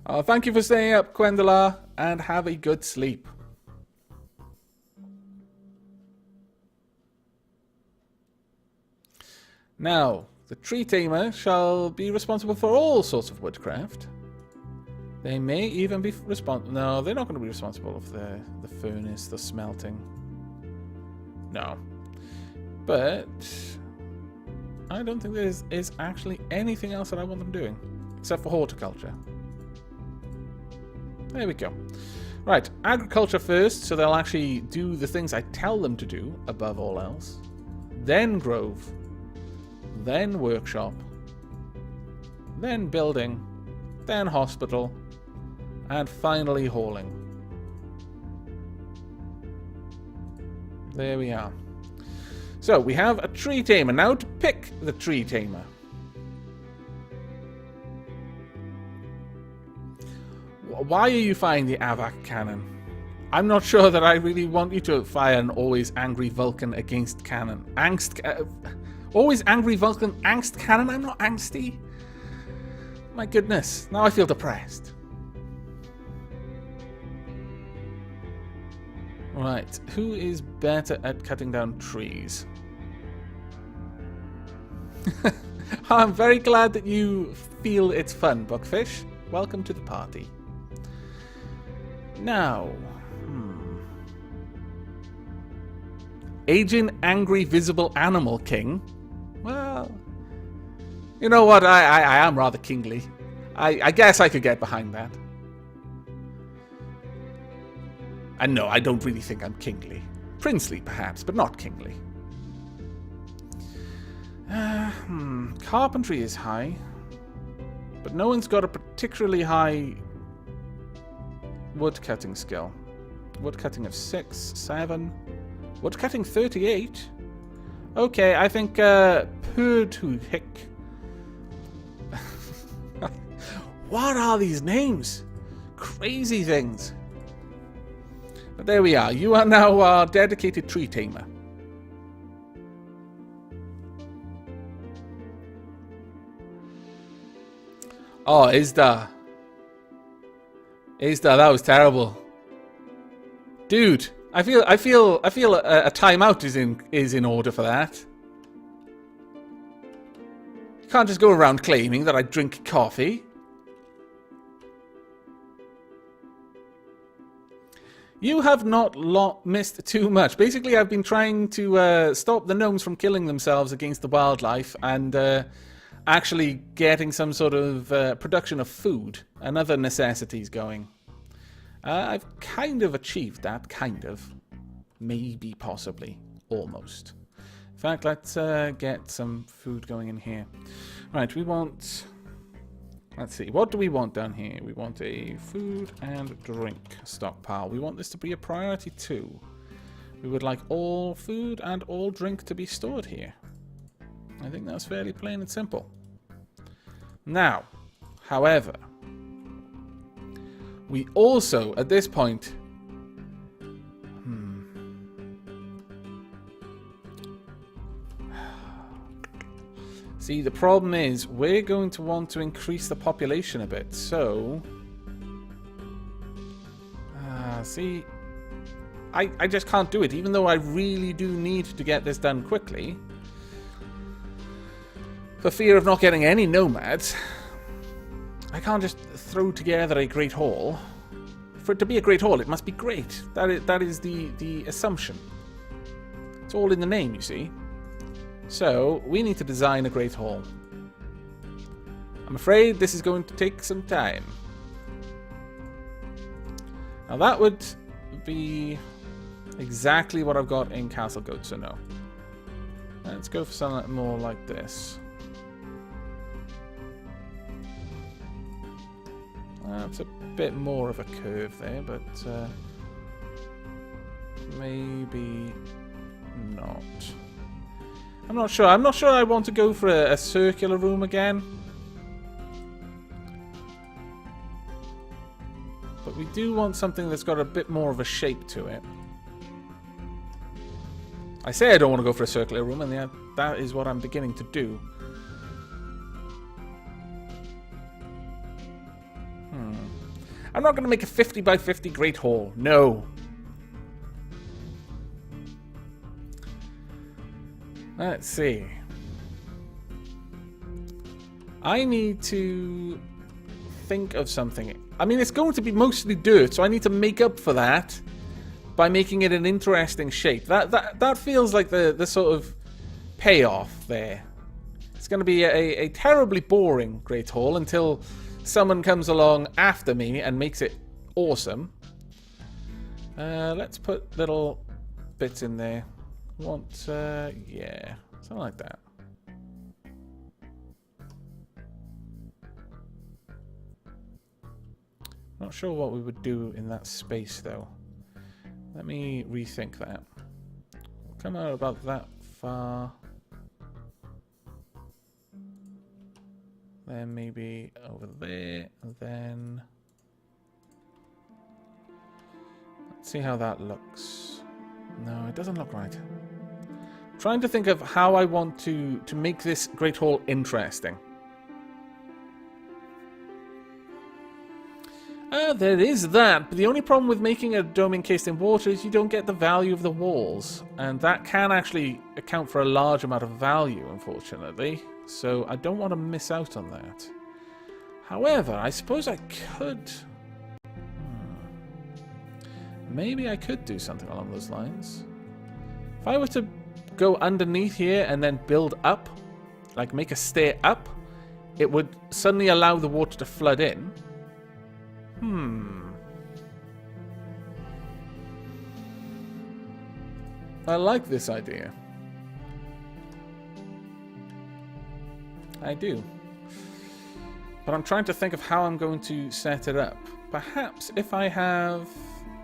Thank you for staying up, Gwendolyn, and have a good sleep. Now, the tree tamer shall be responsible for all sorts of woodcraft. They may even be responsible. No, they're not going to be responsible for the furnace, the smelting. No. But I don't think there is actually anything else that I want them doing, except for horticulture. There we go. Right, agriculture first, so they'll actually do the things I tell them to do, above all else. Then grove. Then workshop. Then building. Then hospital. And finally hauling. There we are. So, we have a tree tamer. Now to pick the tree tamer. Why are you firing the Aavak cannon? I'm not sure that I really want you to fire an always angry Vulcan against cannon. Always angry Vulcan angst cannon? I'm not angsty. My goodness, now I feel depressed. Right, who is better at cutting down trees? I'm very glad that you feel it's fun, Buckfish. Welcome to the party. Now, Aging Angry Visible Animal King. Well, you know what? I am rather kingly. I guess I could get behind that. And no, I don't really think I'm kingly. Princely, perhaps, but not kingly. Carpentry is high. But no one's got a particularly high woodcutting skill. Woodcutting of 6, 7. Woodcutting 38. Okay, I think Purtuhick. What are these names? Crazy things. But there we are. You are now our dedicated tree tamer. Oh, Isda. Isda, that was terrible. Dude, I feel a timeout is in order for that. You can't just go around claiming that I drink coffee. You have not missed too much. Basically, I've been trying to stop the gnomes from killing themselves against the wildlife and actually getting some sort of production of food and other necessities going. I've kind of achieved that, kind of. Maybe, possibly, almost. In fact, let's get some food going in here. Right, we want... Let's see, what do we want down here? We want a food and drink stockpile. We want this to be a priority too. We would like all food and all drink to be stored here. I think that's fairly plain and simple. Now, however, we also, at this point... See, the problem is, we're going to want to increase the population a bit, so... see... I just can't do it, even though I really do need to get this done quickly. For fear of not getting any nomads, I can't just throw together a great hall. For it to be a great hall, it must be great. That is the assumption. It's all in the name, you see. So, we need to design a great hall. I'm afraid this is going to take some time. Now that would be exactly what I've got in Castle Goat, so no. Let's go for something more like this. That's a bit more of a curve there, but maybe not. I'm not sure. I'm not sure I want to go for a circular room again. But we do want something that's got a bit more of a shape to it. I say I don't want to go for a circular room, and that is what I'm beginning to do. I'm not going to make a 50 by 50 Great Hall. No. Let's see. I need to think of something. I mean, it's going to be mostly dirt, so I need to make up for that by making it an interesting shape. That feels like the sort of payoff there. It's going to be a terribly boring Great Hall until someone comes along after me and makes it awesome. Let's put little bits in there. Yeah, something like that. Not sure what we would do in that space, though. Let me rethink that. We'll come out about that far. Then maybe over there, and then... Let's see how that looks. No, it doesn't look right. I'm trying to think of how I want to make this Great Hall interesting. There is that, but the only problem with making a dome encased in water is you don't get the value of the walls, and that can actually account for a large amount of value, unfortunately, so I don't want to miss out on that. However, I suppose I could... Maybe I could do something along those lines. If I were to go underneath here and then build up, like make a stair up, it would suddenly allow the water to flood in. I like this idea. I do. But I'm trying to think of how I'm going to set it up. Perhaps if I have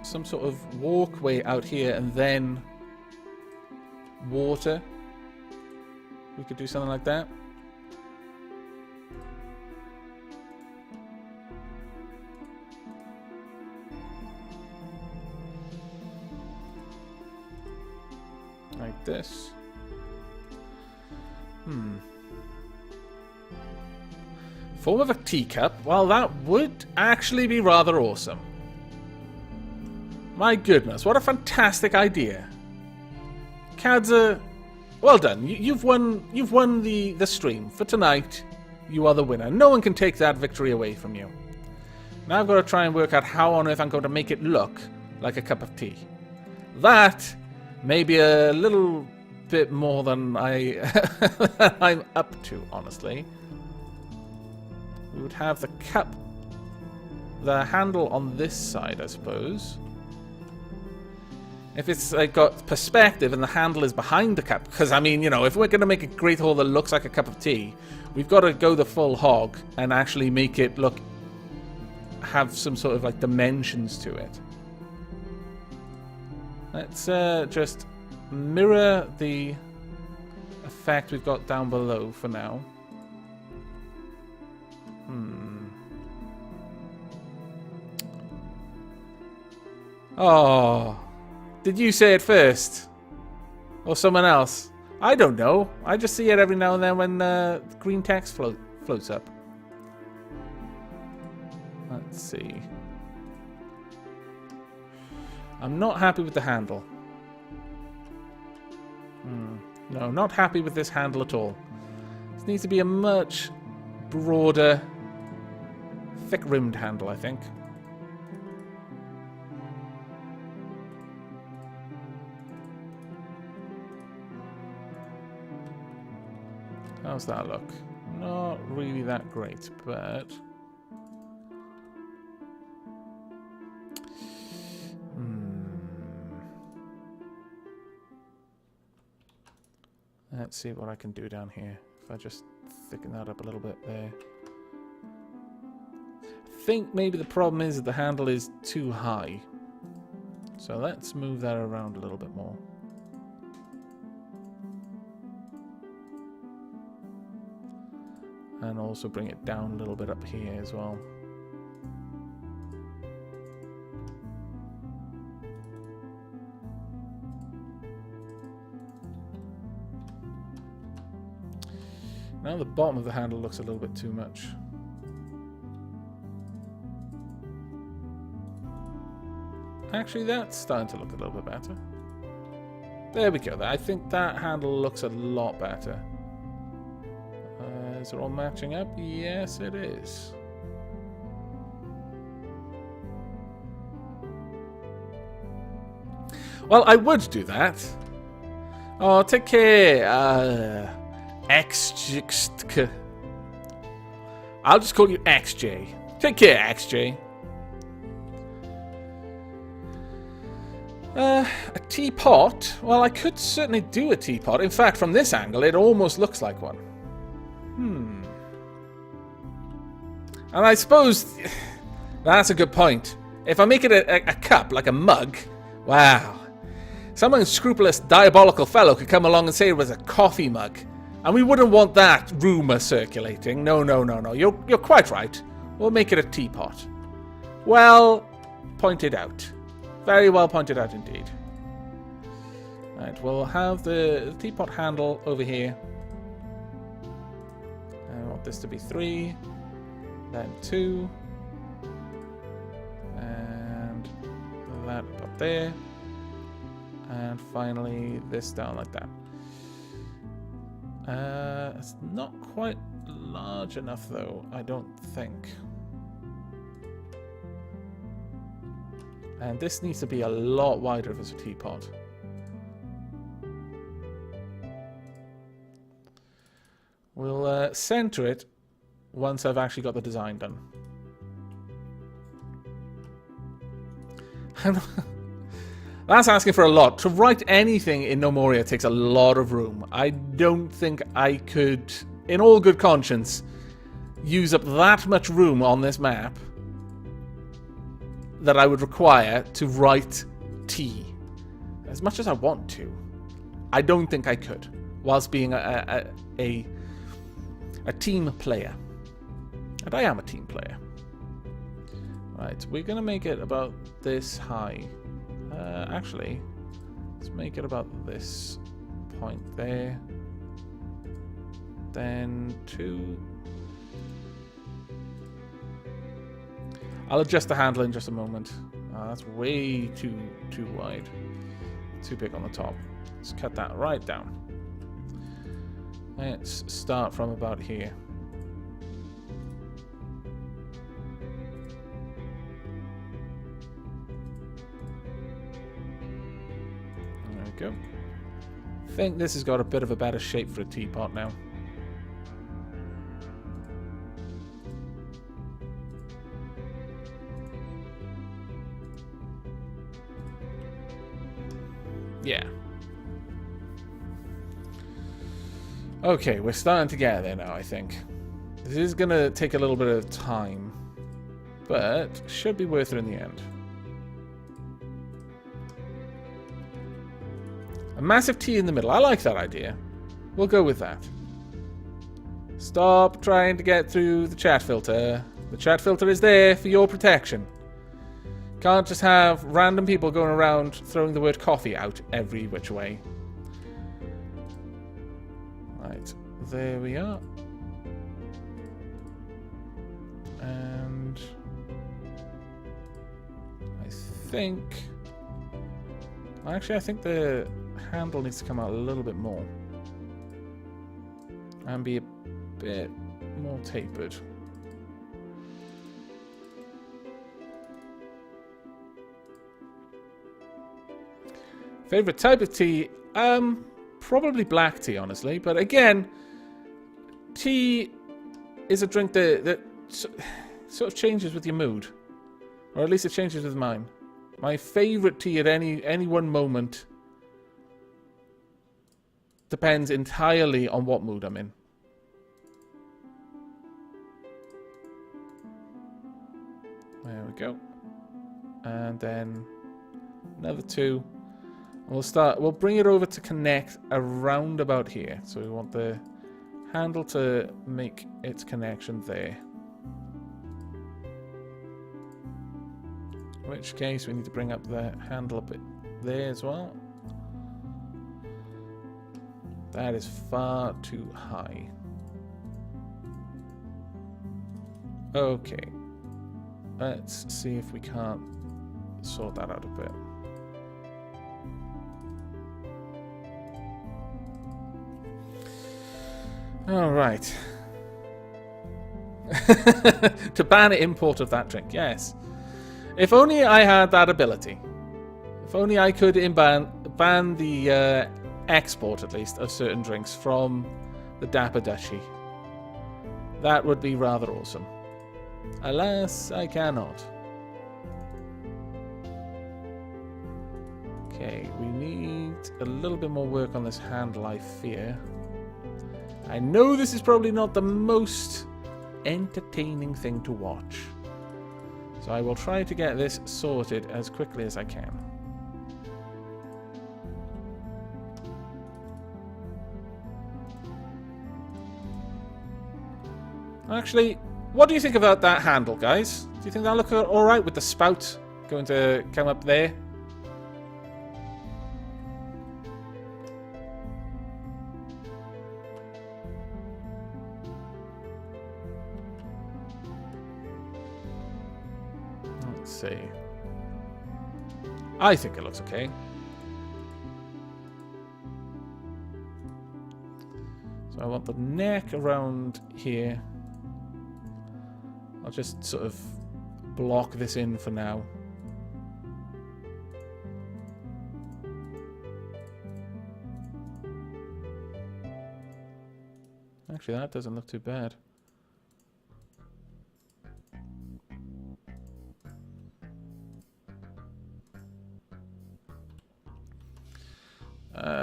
some sort of walkway out here and then water, we could do something like that. Like this. Form of a teacup? Well, that would actually be rather awesome. My goodness, what a fantastic idea. Kadza, well done. You've won the stream. For tonight, you are the winner. No one can take that victory away from you. Now I've got to try and work out how on earth I'm going to make it look like a cup of tea. That may be a little bit more than I'm up to, honestly. We would have the cup, the handle on this side, I suppose. If it's like got perspective and the handle is behind the cup, because I mean, you know, if we're going to make a Great Hall that looks like a cup of tea, we've got to go the full hog and actually make it look, have some sort of like dimensions to it. Let's just mirror the effect we've got down below for now. Oh, did you say it first? Or someone else? I don't know. I just see it every now and then when green text floats up. Let's see. I'm not happy with the handle. No, not happy with this handle at all. This needs to be a much broader, thick-rimmed handle, I think. How's that look? Not really that great, but... Let's see what I can do down here. If I just thicken that up a little bit there. I think maybe the problem is that the handle is too high. So let's move that around a little bit more. And also bring it down a little bit up here as well. Now the bottom of the handle looks a little bit too much. Actually, that's starting to look a little bit better. There we go. I think that handle looks a lot better. Is it all matching up? Yes, it is. Well, I would do that. Oh, take care. XJ. I'll just call you XJ. Take care, XJ. A teapot? Well, I could certainly do a teapot. In fact, from this angle, it almost looks like one. And I suppose that's a good point. If I make it a cup, like a mug, wow. Some unscrupulous, diabolical fellow could come along and say it was a coffee mug. And we wouldn't want that rumour circulating. No. You're quite right. We'll make it a teapot. Well pointed out. Very well pointed out indeed. Right, we'll have the teapot handle over here. I want this to be 3, then 2, and that up there, and finally this down like that. It's not quite large enough though, I don't think. And this needs to be a lot wider if it's a teapot. We'll center it once I've actually got the design done. That's asking for a lot. To write anything in Gnomoria takes a lot of room. I don't think I could, in all good conscience, use up that much room on this map that I would require to write T. As much as I want to, I don't think I could, whilst being a team player. And I am a team player. Right, we're going to make it about this high. Actually, let's make it about this point there. Then 2. I'll adjust the handle in just a moment. That's way too wide. Too big on the top. Let's cut that right down. Let's start from about here. There we go. I think this has got a bit of a better shape for a teapot now. Yeah. Okay, we're starting to get there now, I think. This is going to take a little bit of time, but should be worth it in the end. A massive T in the middle. I like that idea. We'll go with that. Stop trying to get through the chat filter. The chat filter is there for your protection. Can't just have random people going around throwing the word coffee out every which way. Right, there we are. And I think... Actually, I think the handle needs to come out a little bit more. And be a bit more tapered. Favorite type of tea? Probably black tea, honestly. But again, tea is a drink that sort of changes with your mood. Or at least it changes with mine. My favorite tea at any one moment depends entirely on what mood I'm in. There we go. And then another 2. We'll bring it over to connect around about here. So we want the handle to make its connection there. In which case we need to bring up the handle a bit there as well. That is far too high. Okay. Let's see if we can't sort that out a bit. All right. To ban import of that drink, yes. If only I had that ability. If only I could ban the export, at least, of certain drinks from the Dapper Duchy. That would be rather awesome. Alas, I cannot. Okay, we need a little bit more work on this handle, I fear. I know this is probably not the most entertaining thing to watch. So I will try to get this sorted as quickly as I can. Actually, what do you think about that handle, guys? Do you think that'll look alright with the spout going to come up there? Let's see. I think it looks okay. So I want the neck around here. I'll just sort of block this in for now. Actually, that doesn't look too bad.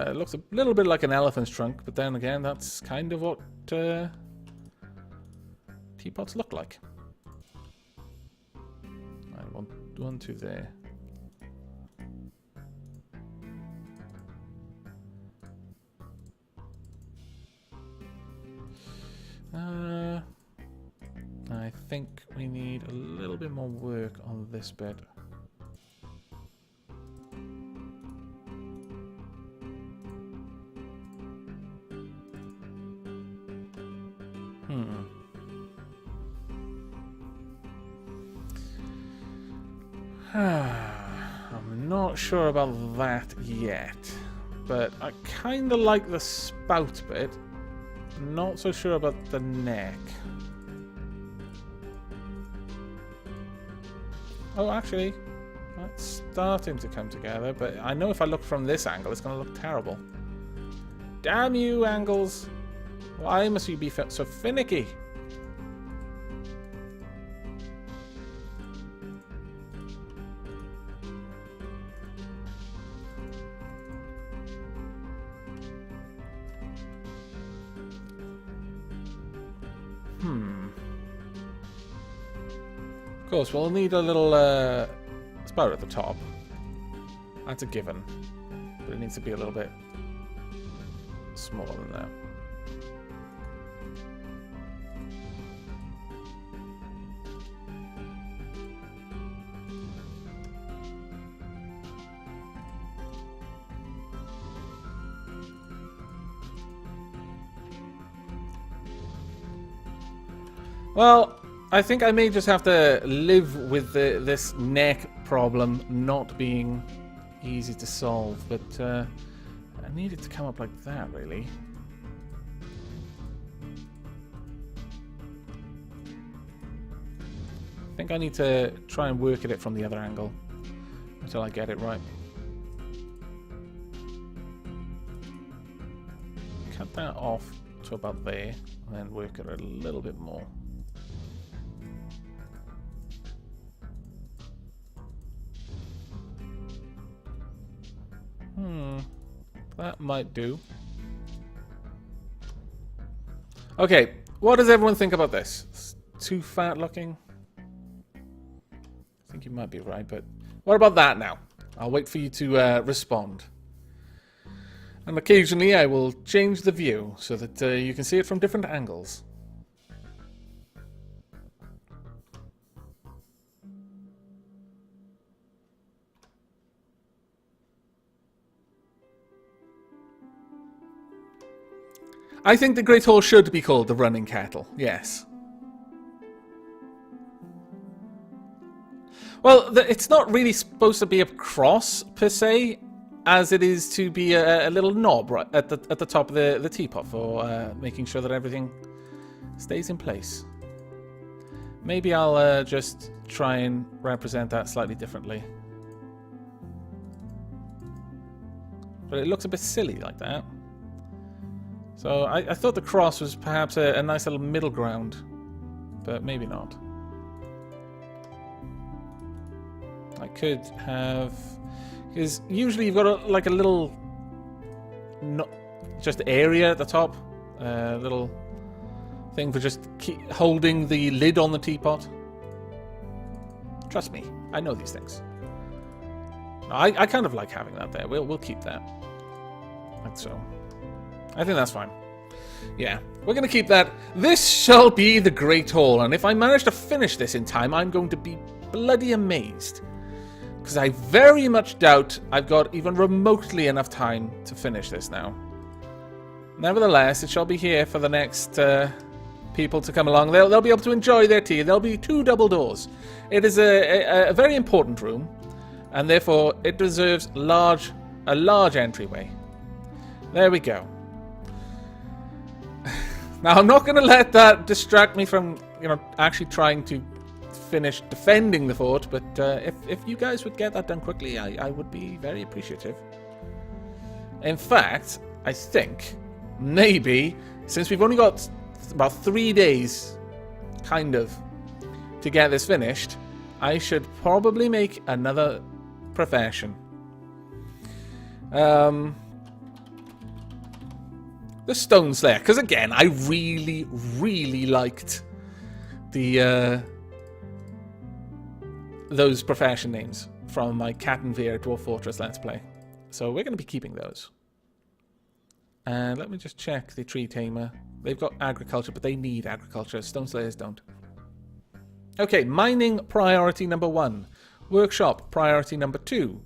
It looks a little bit like an elephant's trunk, but then again, that's kind of what teapots look like. I want one, two there. I think we need a little bit more work on this bit. I'm not sure about that yet, but I kind of like the spout bit. Not so sure about the neck. Oh, actually, that's starting to come together, but I know if I look from this angle, it's going to look terrible. Damn you, angles! Why must you be so finicky? Of course, we'll need a little spout at the top. That's a given. But it needs to be a little bit smaller than that. Well, I think I may just have to live with this neck problem not being easy to solve, but I need it to come up like that, really. I think I need to try and work at it from the other angle until I get it right. Cut that off to about there, and then work at it a little bit more. That might do. Okay, what does everyone think about this? It's too fat looking? I think you might be right, but what about that now? I'll wait for you to respond. And occasionally I will change the view so that you can see it from different angles. I think the Great Hall should be called the Running Kettle, yes. Well, it's not really supposed to be a cross, per se, as it is to be a little knob right at the top of the teapot for making sure that everything stays in place. Maybe I'll just try and represent that slightly differently. But it looks a bit silly like that. So I thought the cross was perhaps a nice little middle ground, but maybe not. I could have... Because usually you've got like a little... just area at the top. Little thing for just holding the lid on the teapot. Trust me, I know these things. I kind of like having that there. We'll keep that. Like so. I think that's fine. Yeah, we're going to keep that. This shall be the Great Hall, and if I manage to finish this in time, I'm going to be bloody amazed. Because I very much doubt I've got even remotely enough time to finish this now. Nevertheless, it shall be here for the next people to come along. They'll be able to enjoy their tea. There'll be 2 double doors. It is a very important room, and therefore it deserves a large entryway. There we go. Now, I'm not going to let that distract me from, actually trying to finish defending the fort, but if you guys would get that done quickly, I would be very appreciative. In fact, I think maybe, since we've only got about 3 days, kind of, to get this finished, I should probably make another profession. The Stone Slayer, because again, I really, really liked the those profession names from my Cat and Veer Dwarf Fortress Let's Play. So we're going to be keeping those. And let me just check the Tree Tamer. They've got agriculture, but they need agriculture. Stone Slayers don't. Okay, mining priority number 1. Workshop priority number 2.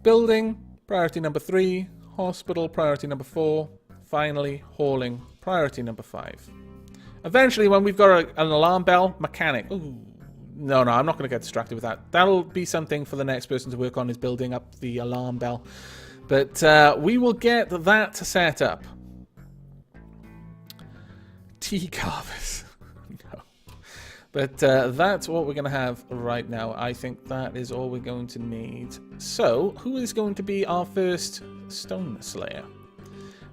Building priority number 3. Hospital priority number 4. Finally, hauling priority number 5. Eventually, when we've got an alarm bell, mechanic. Ooh, no, I'm not going to get distracted with that. That'll be something for the next person to work on, is building up the alarm bell. But we will get that set up. Tea carvers. No. But that's what we're going to have right now. I think that is all we're going to need. So, who is going to be our first Stone Slayer?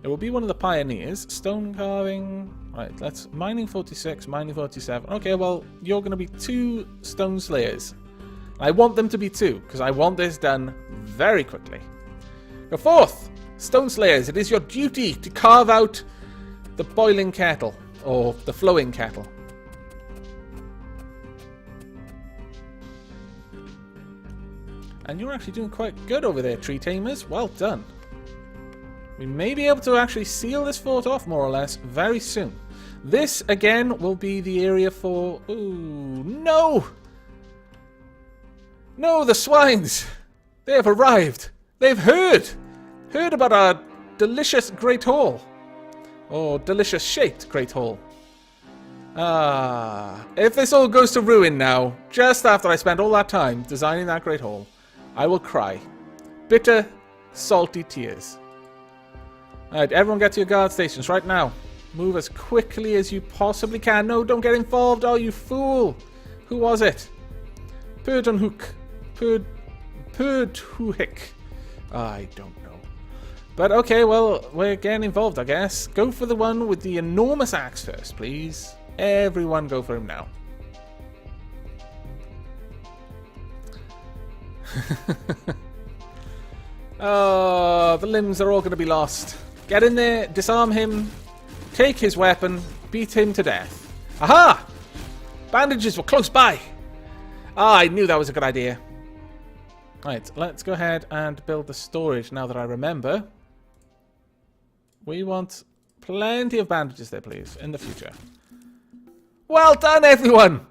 It will be one of the pioneers. Stone carving. Right, let's... Mining 46, mining 47. Okay, well, you're going to be 2 Stone Slayers. I want them to be 2, because I want this done very quickly. Go forth, Stone Slayers. It is your duty to carve out the boiling kettle, or the flowing kettle. And you're actually doing quite good over there, Tree Tamers. Well done. We may be able to actually seal this fort off, more or less, very soon. This, again, will be the area for... Ooh, no! No, the swines! They have arrived! They've heard about our delicious Great Hall. Or delicious-shaped Great Hall. Ah, if this all goes to ruin now, just after I spent all that time designing that Great Hall, I will cry. Bitter, salty tears. Alright, everyone get to your guard stations right now. Move as quickly as you possibly can. No, don't get involved. Oh, you fool. Who was it? Purdonhook. Purdhuhick. I don't know. But okay, well, we're getting involved, I guess. Go for the one with the enormous axe first, please. Everyone go for him now. Oh, the limbs are all going to be lost. Get in there, disarm him, take his weapon, beat him to death. Aha! Bandages were close by. Ah, I knew that was a good idea. Right, let's go ahead and build the storage now that I remember. We want plenty of bandages there, please, in the future. Well done, everyone!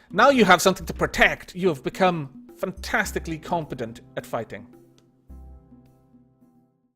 Now you have something to protect. You have become fantastically competent at fighting.